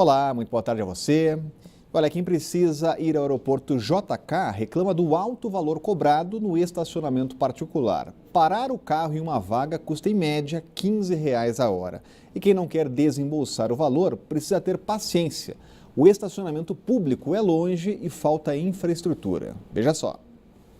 Olá, muito boa tarde a você. Olha, quem precisa ir ao aeroporto JK reclama do alto valor cobrado no estacionamento particular. Parar o carro em uma vaga custa em média R$ 15 a hora. E quem não quer desembolsar o valor precisa ter paciência. O estacionamento público é longe e falta infraestrutura. Veja só.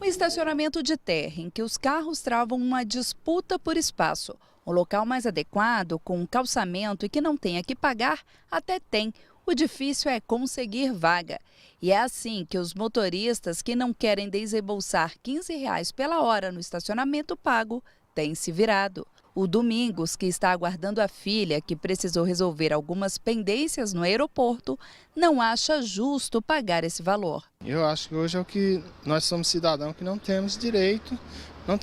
Um estacionamento de terra em que os carros travam uma disputa por espaço. O local mais adequado, com calçamento e que não tenha que pagar, até tem. O difícil é conseguir vaga. E é assim que os motoristas que não querem desembolsar R$ 15 pela hora no estacionamento pago têm se virado. O Domingos, que está aguardando a filha, que precisou resolver algumas pendências no aeroporto, não acha justo pagar esse valor. Eu acho que hoje é o que nós somos cidadãos que não temos direito, nós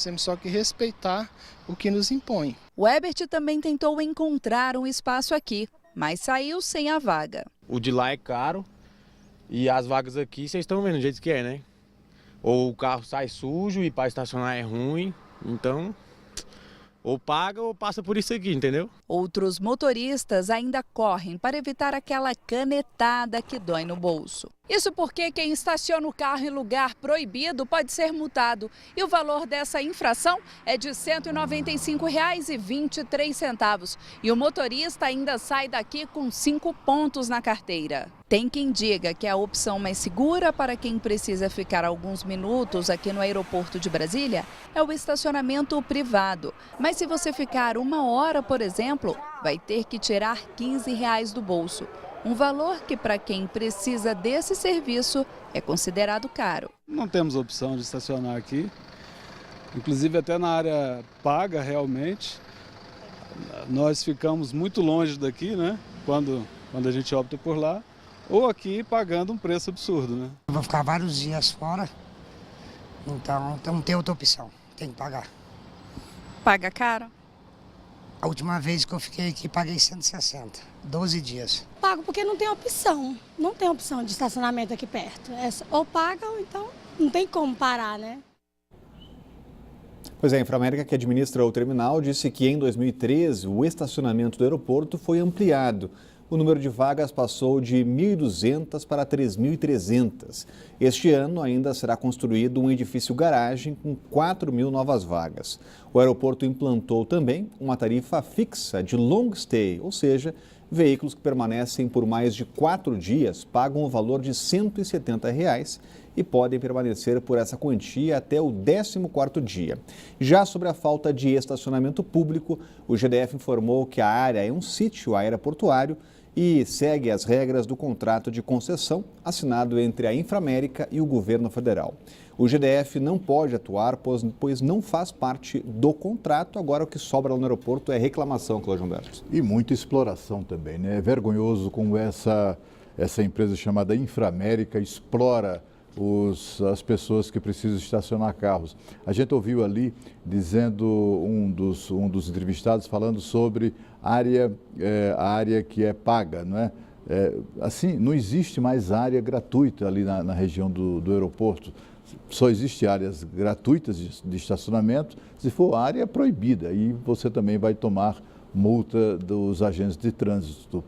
temos só que respeitar o que nos impõe. O Ebert também tentou encontrar um espaço aqui, mas saiu sem a vaga. O de lá é caro e as vagas aqui vocês estão vendo do jeito que é, né? Ou o carro sai sujo e para estacionar é ruim, então ou paga ou passa por isso aqui, entendeu? Outros motoristas ainda correm para evitar aquela canetada que dói no bolso. Isso porque quem estaciona o carro em lugar proibido pode ser multado. E o valor dessa infração é de R$ 195,23. E o motorista ainda sai daqui com 5 pontos na carteira. Tem quem diga que a opção mais segura para quem precisa ficar alguns minutos aqui no aeroporto de Brasília é o estacionamento privado. Mas se você ficar 1 hora, por exemplo, vai ter que tirar R$ 15 do bolso. Um valor que, para quem precisa desse serviço, é considerado caro. Não temos opção de estacionar aqui, inclusive até na área paga realmente. Nós ficamos muito longe daqui, né? Quando a gente opta por lá, ou aqui pagando um preço absurdo, né? Eu vou ficar vários dias fora, então não tem outra opção, tem que pagar. Paga caro? A última vez que eu fiquei aqui, paguei 160, 12 dias. Pago porque não tem opção de estacionamento aqui perto. Ou paga ou então não tem como parar, né? Pois é, a Inframérica, que administra o terminal, disse que em 2013 o estacionamento do aeroporto foi ampliado. O número de vagas passou de 1.200 para 3.300. Este ano ainda será construído um edifício garagem com 4.000 novas vagas. O aeroporto implantou também uma tarifa fixa de long stay, ou seja, veículos que permanecem por mais de 4 dias pagam o valor de R$ 170 e podem permanecer por essa quantia até o 14º dia. Já sobre a falta de estacionamento público, o GDF informou que a área é um sítio aeroportuário e segue as regras do contrato de concessão assinado entre a Inframérica e o governo federal. O GDF não pode atuar, pois não faz parte do contrato. Agora o que sobra lá no aeroporto é reclamação, Cláudio Humberto. E muita exploração também, né? É vergonhoso como essa empresa chamada Inframérica explora as pessoas que precisam estacionar carros. A gente ouviu ali dizendo um dos entrevistados falando sobre a área que é paga, não é? Assim, não existe mais área gratuita ali na região do aeroporto. Só existe áreas gratuitas de estacionamento se for área proibida, e você também vai tomar multa dos agentes de trânsito,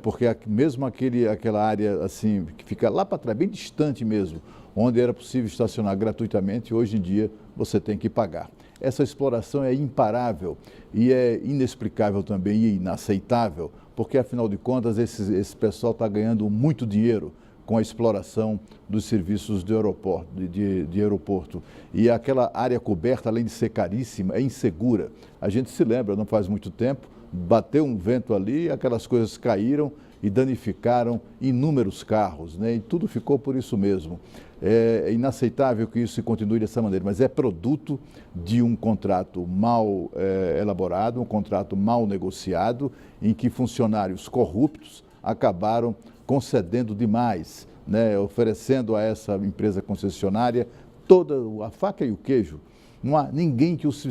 porque mesmo aquela área assim que fica lá para trás, bem distante mesmo, onde era possível estacionar gratuitamente, hoje em dia você tem que pagar. Essa exploração é imparável e é inexplicável também e inaceitável, porque afinal de contas esse pessoal está ganhando muito dinheiro com a exploração dos serviços de aeroporto. E aquela área coberta, além de ser caríssima, é insegura. A gente se lembra, não faz muito tempo, bateu um vento ali, aquelas coisas caíram e danificaram inúmeros carros, né? E tudo ficou por isso mesmo. É inaceitável que isso continue dessa maneira, mas é produto de um contrato mal elaborado, um contrato mal negociado, em que funcionários corruptos acabaram concedendo demais, né, oferecendo a essa empresa concessionária toda a faca e o queijo. Não há ninguém que os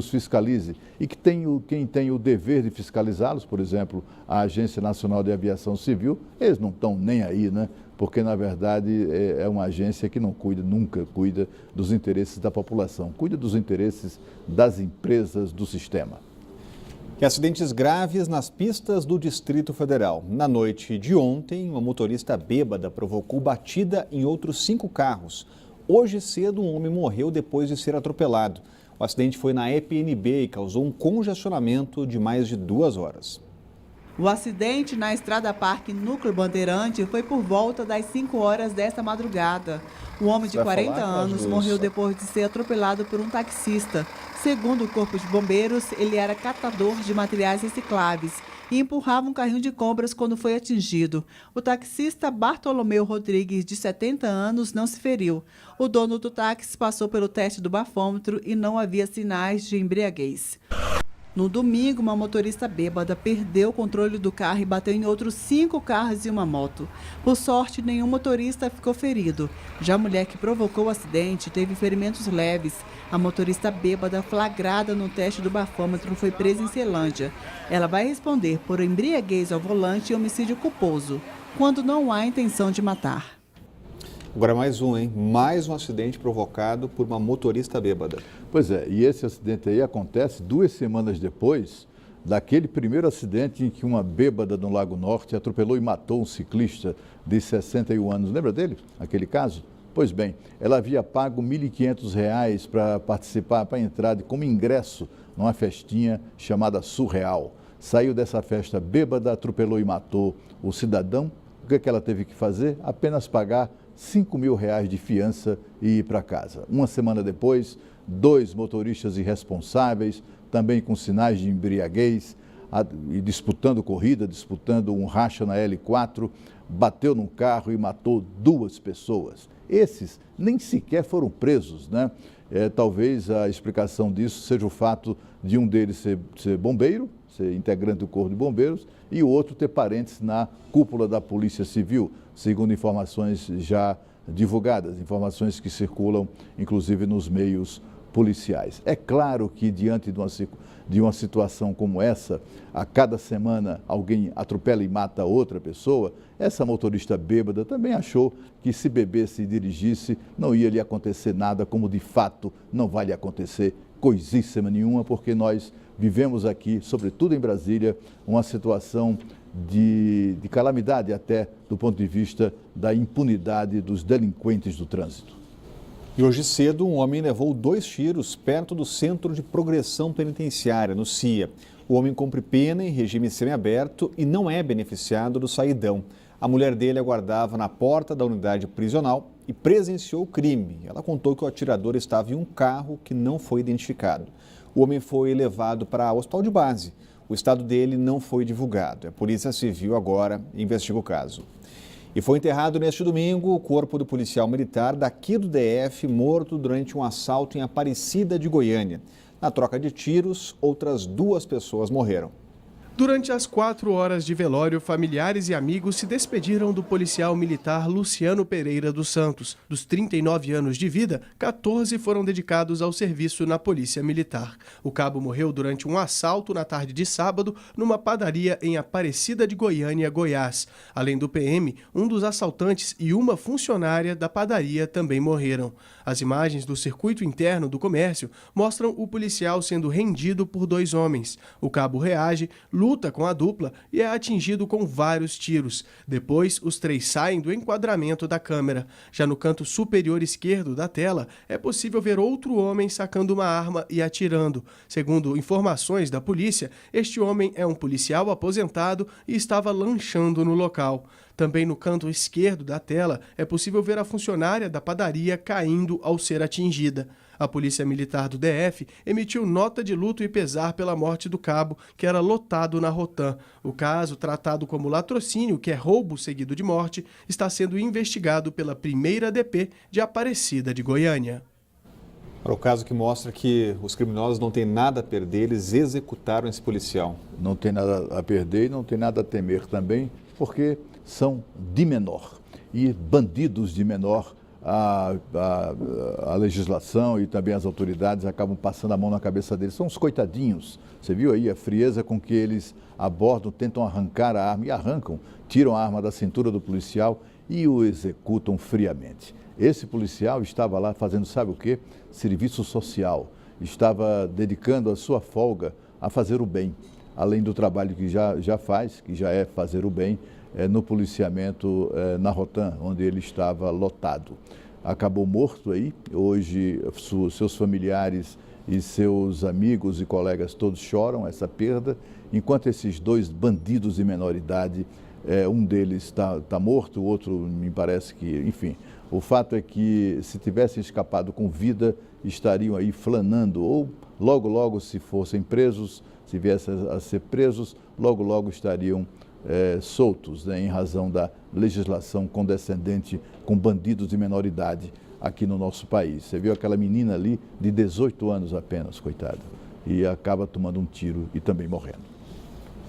fiscalize e quem tem o dever de fiscalizá-los, por exemplo, a Agência Nacional de Aviação Civil, eles não estão nem aí, né? Porque, na verdade, é uma agência que nunca cuida dos interesses da população, cuida dos interesses das empresas do sistema. E acidentes graves nas pistas do Distrito Federal. Na noite de ontem, uma motorista bêbada provocou batida em outros 5 carros. Hoje cedo, um homem morreu depois de ser atropelado. O acidente foi na EPNB e causou um congestionamento de mais de 2 horas. O acidente na Estrada Parque Núcleo Bandeirante foi por volta das 5 horas desta madrugada. O homem de 40 anos morreu depois de ser atropelado por um taxista. Segundo o Corpo de Bombeiros, ele era catador de materiais recicláveis e empurrava um carrinho de compras quando foi atingido. O taxista Bartolomeu Rodrigues, de 70 anos, não se feriu. O dono do táxi passou pelo teste do bafômetro e não havia sinais de embriaguez. No domingo, uma motorista bêbada perdeu o controle do carro e bateu em outros 5 carros e uma moto. Por sorte, nenhum motorista ficou ferido. Já a mulher que provocou o acidente teve ferimentos leves. A motorista bêbada, flagrada no teste do bafômetro, foi presa em Ceilândia. Ela vai responder por embriaguez ao volante e homicídio culposo, quando não há intenção de matar. Agora mais um, hein? Mais um acidente provocado por uma motorista bêbada. Pois é, e esse acidente aí acontece 2 semanas depois daquele primeiro acidente em que uma bêbada no Lago Norte atropelou e matou um ciclista de 61 anos. Lembra dele, aquele caso? Pois bem, ela havia pago R$ 1.500 para participar, para entrar como ingresso numa festinha chamada Surreal. Saiu dessa festa bêbada, atropelou e matou o cidadão. O que ela teve que fazer? Apenas pagar R$ 5.000 de fiança e ir para casa. Uma semana depois, 2 motoristas irresponsáveis, também com sinais de embriaguez, e disputando corrida, disputando um racha na L4, bateu num carro e matou 2 pessoas. Esses nem sequer foram presos, né? Talvez a explicação disso seja o fato de um deles ser bombeiro, ser integrante do Corpo de Bombeiros, e o outro ter parentes na cúpula da Polícia Civil, segundo informações já divulgadas, informações que circulam, inclusive, nos meios policiais. É claro que, diante de uma situação como essa, a cada semana alguém atropela e mata outra pessoa, essa motorista bêbada também achou que se bebesse e dirigisse não ia lhe acontecer nada, como de fato não vai lhe acontecer coisíssima nenhuma, porque nós vivemos aqui, sobretudo em Brasília, uma situação de calamidade até do ponto de vista da impunidade dos delinquentes do trânsito. E hoje cedo, um homem levou 2 tiros perto do Centro de Progressão Penitenciária, no CIA. O homem cumpre pena em regime semiaberto e não é beneficiado do saidão. A mulher dele aguardava na porta da unidade prisional e presenciou o crime. Ela contou que o atirador estava em um carro que não foi identificado. O homem foi levado para o hospital de base. O estado dele não foi divulgado. A Polícia Civil agora investiga o caso. E foi enterrado neste domingo o corpo do policial militar daqui do DF, morto durante um assalto em Aparecida de Goiânia. Na troca de tiros, outras 2 pessoas morreram. Durante as 4 horas de velório, familiares e amigos se despediram do policial militar Luciano Pereira dos Santos. Dos 39 anos de vida, 14 foram dedicados ao serviço na Polícia Militar. O cabo morreu durante um assalto na tarde de sábado numa padaria em Aparecida de Goiânia, Goiás. Além do PM, um dos assaltantes e uma funcionária da padaria também morreram. As imagens do circuito interno do comércio mostram o policial sendo rendido por 2 homens. O cabo reage, luta com a dupla e é atingido com vários tiros. Depois, os 3 saem do enquadramento da câmera. Já no canto superior esquerdo da tela, é possível ver outro homem sacando uma arma e atirando. Segundo informações da polícia, este homem é um policial aposentado e estava lanchando no local. Também no canto esquerdo da tela, é possível ver a funcionária da padaria caindo ao ser atingida. A Polícia Militar do DF emitiu nota de luto e pesar pela morte do cabo, que era lotado na Rotam. O caso, tratado como latrocínio, que é roubo seguido de morte, está sendo investigado pela 1ª DP de Aparecida de Goiânia. O caso que mostra que os criminosos não têm nada a perder, eles executaram esse policial. Não tem nada a perder e não tem nada a temer também, porque são de menor. E bandidos de menor, a legislação e também as autoridades acabam passando a mão na cabeça deles. São os coitadinhos. Você viu aí a frieza com que eles abordam, tentam arrancar a arma e arrancam, tiram a arma da cintura do policial e o executam friamente. Esse policial estava lá fazendo, sabe o quê? Serviço social. Estava dedicando a sua folga a fazer o bem, além do trabalho que já faz, que já é fazer o bem, no policiamento na Rotam, onde ele estava lotado. Acabou morto aí, hoje seus familiares e seus amigos e colegas todos choram essa perda, enquanto esses dois bandidos de menor idade, um deles está morto, o outro me parece que, enfim, o fato é que se tivessem escapado com vida, estariam aí flanando, ou logo, se fossem presos, se viessem a ser presos, logo estariam soltos, né, em razão da legislação condescendente com bandidos de menor idade aqui no nosso país. Você viu aquela menina ali de 18 anos apenas, coitada, e acaba tomando um tiro e também morrendo.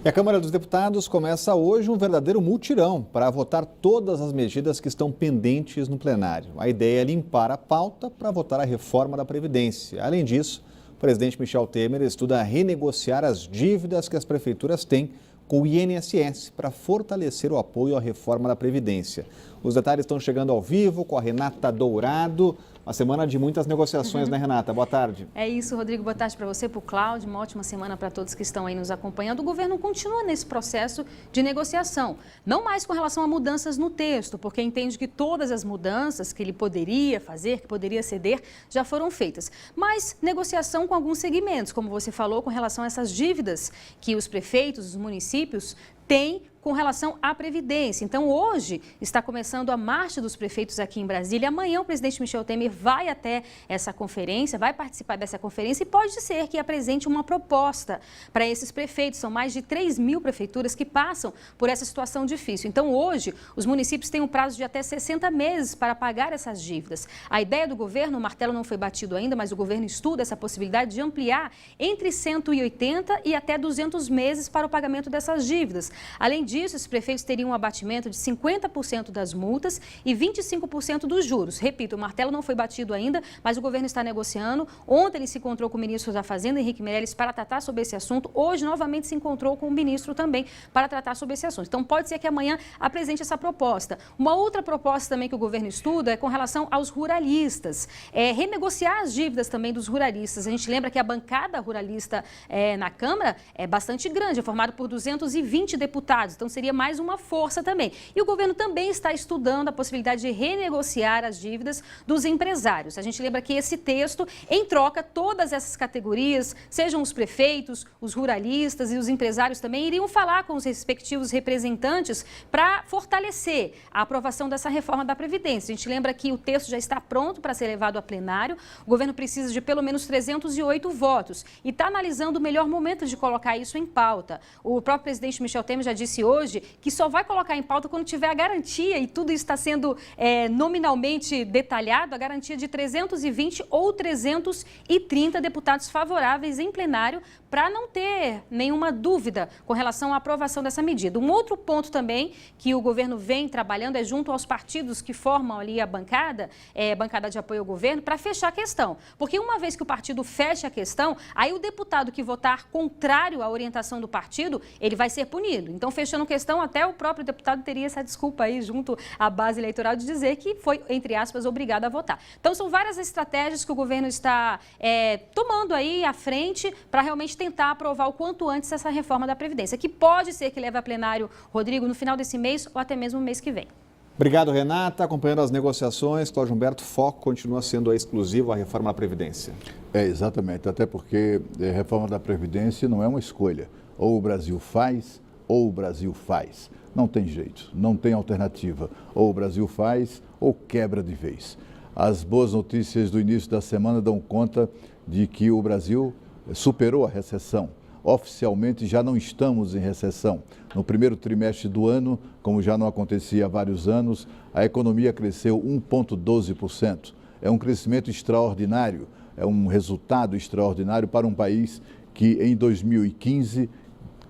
E a Câmara dos Deputados começa hoje um verdadeiro mutirão para votar todas as medidas que estão pendentes no plenário. A ideia é limpar a pauta para votar a reforma da Previdência. Além disso, o presidente Michel Temer estuda renegociar as dívidas que as prefeituras têm com o INSS para fortalecer o apoio à reforma da Previdência. Os detalhes estão chegando ao vivo com a Renata Dourado. Uma semana de muitas negociações, né, Renata? Boa tarde. É isso, Rodrigo. Boa tarde para você, para o Cláudio. Uma ótima semana para todos que estão aí nos acompanhando. O governo continua nesse processo de negociação. Não mais com relação a mudanças no texto, porque entende que todas as mudanças que ele poderia fazer, que poderia ceder, já foram feitas. Mas negociação com alguns segmentos, como você falou, com relação a essas dívidas que os prefeitos, os municípios têm com relação à Previdência. Então, hoje está começando a marcha dos prefeitos aqui em Brasília. Amanhã o presidente Michel Temer vai até essa conferência, vai participar dessa conferência e pode ser que apresente uma proposta para esses prefeitos. São mais de 3.000 prefeituras que passam por essa situação difícil. Então, hoje, os municípios têm um prazo de até 60 meses para pagar essas dívidas. A ideia do governo, o martelo não foi batido ainda, mas o governo estuda essa possibilidade de ampliar entre 180 e até 200 meses para o pagamento dessas dívidas. Além disso, os prefeitos teriam um abatimento de 50% das multas e 25% dos juros. Repito, o martelo não foi batido ainda, mas o governo está negociando. Ontem ele se encontrou com o ministro da Fazenda, Henrique Meirelles, para tratar sobre esse assunto. Hoje, novamente, se encontrou com o ministro também para tratar sobre esse assunto. Então, pode ser que amanhã apresente essa proposta. Uma outra proposta também que o governo estuda é com relação aos ruralistas. Renegociar as dívidas também dos ruralistas. A gente lembra que a bancada ruralista na Câmara é bastante grande, é formada por 220 deputados. Então, seria mais uma força também. E o governo também está estudando a possibilidade de renegociar as dívidas dos empresários. A gente lembra que esse texto, em troca, todas essas categorias, sejam os prefeitos, os ruralistas e os empresários também, iriam falar com os respectivos representantes para fortalecer a aprovação dessa reforma da Previdência. A gente lembra que o texto já está pronto para ser levado a plenário. O governo precisa de pelo menos 308 votos e está analisando o melhor momento de colocar isso em pauta. O próprio presidente Michel Temer já disse hoje que só vai colocar em pauta quando tiver a garantia, e tudo isso está sendo nominalmente detalhado, a garantia de 320 ou 330 deputados favoráveis em plenário para não ter nenhuma dúvida com relação à aprovação dessa medida. Um outro ponto também que o governo vem trabalhando é junto aos partidos que formam ali a bancada de apoio ao governo, para fechar a questão. Porque uma vez que o partido fecha a questão, aí o deputado que votar contrário à orientação do partido, ele vai ser punido. Então, fechando a questão, até o próprio deputado teria essa desculpa aí junto à base eleitoral de dizer que foi, entre aspas, obrigado a votar. Então, são várias estratégias que o governo está tomando aí à frente para realmente tentar aprovar o quanto antes essa reforma da Previdência, que pode ser que leve a plenário, Rodrigo, no final desse mês ou até mesmo no mês que vem. Obrigado, Renata. Acompanhando as negociações, Cláudio Humberto, foco continua sendo exclusivo à reforma da Previdência. Exatamente, até porque a reforma da Previdência não é uma escolha. Ou o Brasil faz, ou o Brasil faz. Não tem jeito, não tem alternativa. Ou o Brasil faz, ou quebra de vez. As boas notícias do início da semana dão conta de que o Brasil superou a recessão. Oficialmente já não estamos em recessão. No primeiro trimestre do ano, como já não acontecia há vários anos, a economia cresceu 1,12%. É um crescimento extraordinário, é um resultado extraordinário para um país que em 2015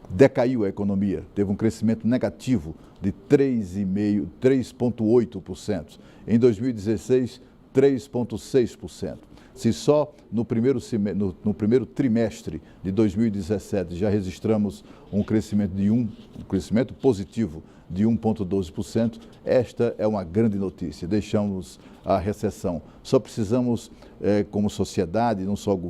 decaiu a economia, teve um crescimento negativo de 3,8%. Em 2016, 3,6%. Se só no primeiro trimestre de 2017 já registramos um crescimento positivo de 1,12%, esta é uma grande notícia. Deixamos a recessão. Só precisamos, como sociedade, não só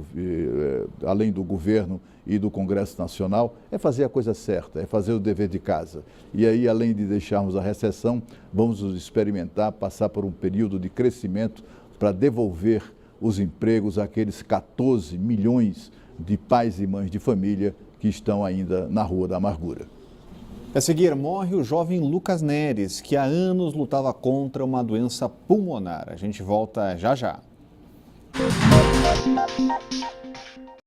além do governo e do Congresso Nacional é fazer a coisa certa, é fazer o dever de casa. E aí, além de deixarmos a recessão, vamos experimentar, passar por um período de crescimento para devolver os empregos àqueles 14 milhões de pais e mães de família que estão ainda na Rua da Amargura. A seguir, morre o jovem Lucas Neres, que há anos lutava contra uma doença pulmonar. A gente volta já já.